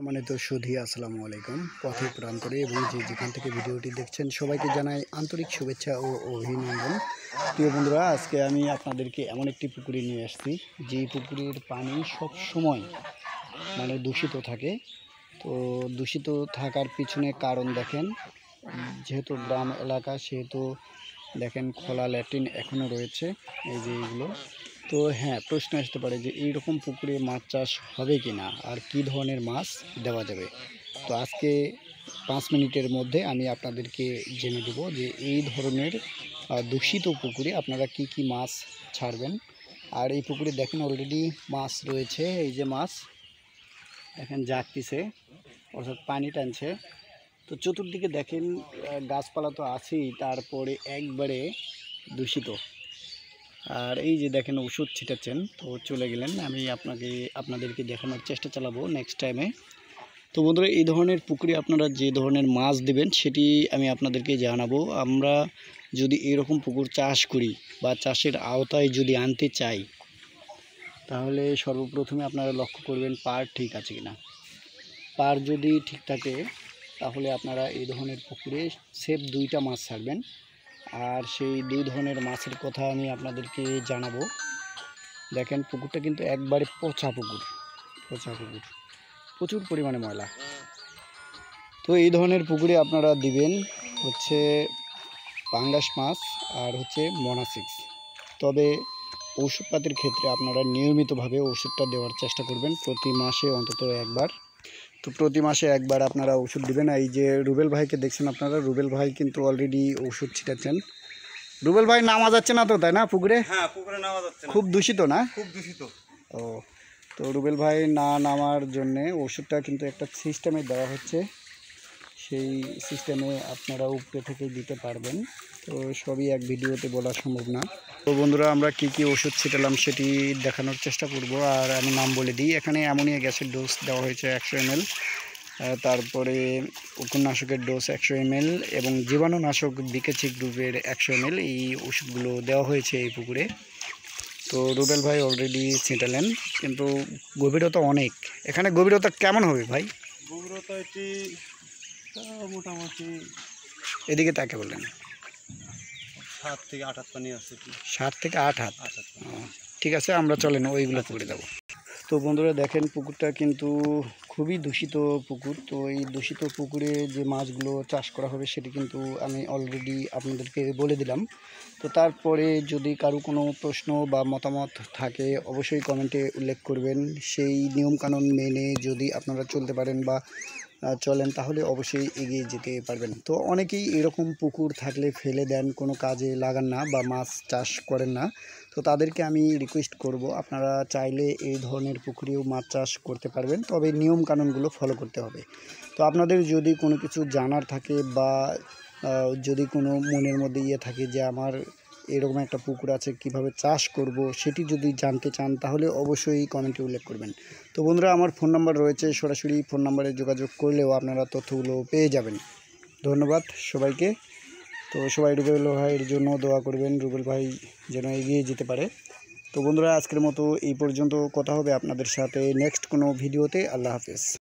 সম্মানিত সুধী আসসালামু আলাইকুম। পথে প্রান্তরে এবং যেখান থেকে ভিডিওটি দেখছেন সবাইকে জানাই আন্তরিক শুভেচ্ছা ও অভিনন্দন। প্রিয় বন্ধুরা, আজকে আমি আপনাদেরকে এমন একটি পুকুরে নিয়ে আসছি যে পুকুরের পানি সব সময় দূষিত থাকে। তো দূষিত থাকার পিছনে কারণ দেখেন, যেহেতু গ্রাম এলাকা সেহেতু দেখেন খোলা ল্যাট্রিন এখনও রয়েছে, এই যে এইগুলো। তো হ্যাঁ, প্রশ্ন আসতে পারে যে এইরকম পুকুরে মাছ চাষ হবে কি না, আর কি ধরনের মাছ দেওয়া যাবে। তো আজকে 5 মিনিটের মধ্যে আমি আপনাদেরকে জেনে দেব যে এই ধরনের দূষিত পুকুরে আপনারা কি কি মাছ ছাড়বেন। আর এই পুকুরে দেখেন অলরেডি মাছ রয়েছে, এই যে মাছ দেখেন জাগতিছে, অর্থাৎ পানি টানছে। তো চতুর্দিকে দেখেন গাছপালা তো আছেই, তারপরে একবারে দূষিত। আর এই যে দেখেন ওষুধ ছিটাচ্ছেন, তো চলে গেলেন। আমি আপনাদেরকে দেখানোর চেষ্টা চালাবো নেক্সট টাইমে। তো বন্ধুরা, এই ধরনের পুকুরে আপনারা যে ধরনের মাছ দেবেন সেটি আমি আপনাদেরকে জানাবো। আমরা যদি এরকম পুকুর চাষ করি বা চাষের আওতায় যদি আনতে চাই, তাহলে সর্বপ্রথমে আপনারা লক্ষ্য করবেন পার ঠিক আছে কিনা। পার যদি ঠিক থাকে তাহলে আপনারা এই ধরনের পুকুরে সেফ 2টা মাছ ছাড়বেন। আর সেই 2 ধরনের মাছের কথা আমি আপনাদেরকে জানাবো। দেখেন পুকুরটা কিন্তু একবারে পচা পুকুর, প্রচুর পরিমাণে ময়লা। তো এই ধরনের পুকুরে আপনারা দিবেন হচ্ছে পাঙ্গাস মাছ আর হচ্ছে মোনাসিক্স। তবে ওষুধপাতির ক্ষেত্রে আপনারা নিয়মিতভাবে ওষুধটা দেওয়ার চেষ্টা করবেন, প্রতি মাসে অন্তত একবার। তো প্রতি মাসে একবার আপনারা ওষুধ দিবেন। এই যে রুবেল ভাইকে দেখছেন আপনারা, রুবেল ভাই কিন্তু অলরেডি ওষুধ ছিটাচ্ছেন। রুবেল ভাই নামা যাচ্ছে না তো, তাই না পুকুরে? হ্যাঁ, পুকুরে নামা যাচ্ছে না, খুব দূষিত না? খুব দূষিত। ও, তো রুবেল ভাই না নামার জন্যে ওষুধটা কিন্তু একটা সিস্টেমে দেওয়া হচ্ছে, সেই সিস্টেমে আপনারা উপরে থেকে দিতে পারবেন। তো সবই এক ভিডিওতে বলা সম্ভব না। তো বন্ধুরা, আমরা কি কি ওষুধ ছিটালাম সেটি দেখানোর চেষ্টা করব। আর আমি নাম বলে দিই, এখানে অ্যামোনিয়া গ্যাসের ডোজ দেওয়া হয়েছে 100 ml, তারপরে উপন্যাসকের ডোজ 100 ml এবং জীবাণুনাশক বিকেচিক গ্রুপের 100 ml। এই ওষুধগুলো দেওয়া হয়েছে এই পুকুরে। তো রুবেল ভাই অলরেডি ছিটালেন, কিন্তু গভীরতা অনেক। এখানে গভীরতা কেমন হবে ভাই? গভীরতা এটি মোটামুটি এদিকে তাকে বললেন 7 থেকে 8 হাত পানি আছে। 7 থেকে 8 হাত। পানি। ঠিক আছে, আমরা চলেন ওইগুলো পুকুরে যাবো। তো বন্ধুরা দেখেন, পুকুরটা কিন্তু খুবই দূষিত পুকুর। তো এই দূষিত পুকুরে যে মাছগুলো চাষ করা হবে সেটি কিন্তু আমি অলরেডি আপনাদেরকে বলে দিলাম। তো তারপরে যদি কারো কোনো প্রশ্ন বা মতামত থাকে অবশ্যই কমেন্টে উল্লেখ করবেন। সেই নিয়মকানুন মেনে যদি আপনারা চলতে পারেন বা চলেন তাহলে অবশ্যই এগিয়ে যেতে পারবেন। তো অনেকেই এরকম পুকুর থাকলে ফেলে দেন, কোনো কাজে লাগান না বা মাছ চাষ করেন না। তো তাদেরকে আমি রিকোয়েস্ট করব, আপনারা চাইলে এই ধরনের পুকুরেও মাছ চাষ করতে পারবেন, তবে নিয়মকানুনগুলো ফলো করতে হবে। তো আপনাদের যদি কোনো কিছু জানার থাকে বা যদি কোনো মনের মধ্যে থাকে যে আমার এরকম একটা পুকুর আছে, কিভাবে চাষ করব, সেটি যদি জানতে চান তাহলে অবশ্যই কমেন্টে উল্লেখ করবেন। তো বন্ধুরা, আমার ফোন নাম্বার রয়েছে, সরাসরি ফোন নাম্বারে যোগাযোগ করলেও আপনারা তথ্যগুলো পেয়ে যাবেন। ধন্যবাদ সবাইকে। তো সবাই রুবেল ভাইয়ের জন্য দোয়া করবেন, রুবেল ভাই যেন এগিয়ে যেতে পারে। তো বন্ধুরা, আজকের মতো এই পর্যন্ত। কথা হবে আপনাদের সাথে নেক্সট কোনো ভিডিওতে। আল্লাহ হাফেজ।